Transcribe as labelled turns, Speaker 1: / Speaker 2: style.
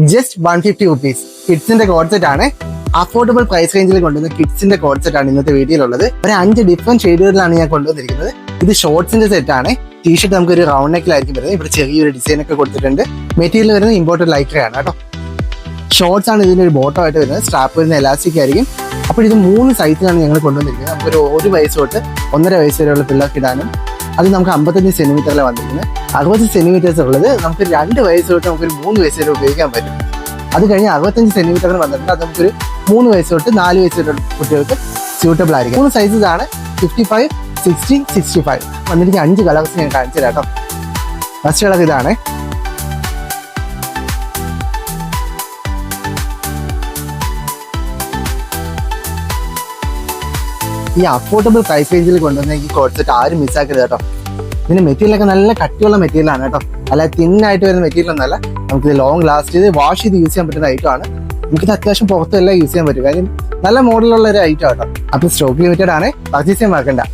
Speaker 1: Just 150 rupees കിഡ്സിന്റെ code set ആണ്. Affordable price റേഞ്ചിൽ കൊണ്ടുവന്ന കിഡ്സിന്റെ കോഡ് സെറ്റ് ആണ് ഇന്നത്തെ വീഡിയോയിലുള്ളത്. ഒരു 5 ഡിഫറെന്റ് ഷെയ്ഡുകളിലാണ് ഞാൻ കൊണ്ടുവന്നിരിക്കുന്നത്. ഇത് ഷോർട്സിന്റെ സെറ്റ് ആണ്. ടീഷർട്ട് നമുക്ക് ഒരു റൗണ്ട് നെക്കിലായിരിക്കും വരുന്നത്. ഇവിടെ ചെറിയൊരു ഡിസൈൻ ഒക്കെ കൊടുത്തിട്ടുണ്ട്. മെറ്റീരിയൽ വരുന്നത് ഇമ്പോർട്ടഡ് ലൈക്ര ആണ് കേട്ടോ. ഷോർട്സ് ആണ് ഇതിന്റെ ഒരു ബോട്ടം ആയിട്ട് വരുന്നത്. സ്ട്രാപ്പ് വരുന്ന എലാസ്റ്റിക് ആയിരിക്കും. അപ്പോൾ ഇത് 3 സൈസിലാണ് ഞങ്ങൾ കൊണ്ടുവന്നിരിക്കുന്നത്. നമുക്കൊരു 1 വയസ്സ് തൊട്ട് 1.5 വയസ്സ് വരെയുള്ള പിള്ളേർക്ക് ഇടാനും. അത് നമുക്ക് 55 സെന്റിമീറ്ററിലാണ് വന്നിരിക്കുന്നത്. 60 സെന്റിമീറ്റേഴ്സ് ഉള്ളത് നമുക്ക് 2 വയസ്സ് തൊട്ട് നമുക്കൊരു 3 വയസ്സ് വരെ ഉപയോഗിക്കാൻ പറ്റും. അത് കഴിഞ്ഞ് 65 സെന്റിമീറ്ററിന് വന്നിട്ടുണ്ട്. അത് നമുക്കൊരു 3 വയസ്സ് തൊട്ട് 4 വയസ്സ് വരെ കുട്ടികൾക്ക് സ്യൂട്ടബിൾ ആയിരിക്കും. 3 സൈസസ് ആണ് 55, 60, 65 വന്നിരിക്കുന്ന 5 കളേഴ്സ് ഞാൻ കാണിച്ചു തരാം കേട്ടോ. ഫസ്റ്റ് കളർ ഇതാണ്. ഈ അഫോർഡബിൾ പ്രൈസ് റേഞ്ചിൽ കൊണ്ടുവന്ന ഈ കോഡ് സെറ്റ് ആരും മിസ്സാക്കരുത് കേട്ടോ. ഇതിന്റെ മെറ്റീരിയലൊക്കെ നല്ല കട്ടിയുള്ള മെറ്റീരിയലാണ് കേട്ടോ. അല്ല തിന്നായിട്ട് വരുന്ന മെറ്റീരിയൽ ഒന്നല്ല. നമുക്കിത് ലോങ് ലാസ്റ്റ് ചെയ്ത് വാഷ് ചെയ്ത് യൂസ് ചെയ്യാൻ പറ്റുന്ന ഐറ്റം ആണ്. നമുക്കിത് അത്യാവശ്യം പുറത്തെല്ലാം യൂസ് ചെയ്യാൻ പറ്റും. കാര്യം നല്ല മോഡലുള്ള ഒരു ഐറ്റം കേട്ടോ. അപ്പോൾ സ്റ്റോക്ക് ലിമിറ്റഡ് ആണ്. പർച്ചേസ് ചെയ്യാൻ മറക്കണ്ട.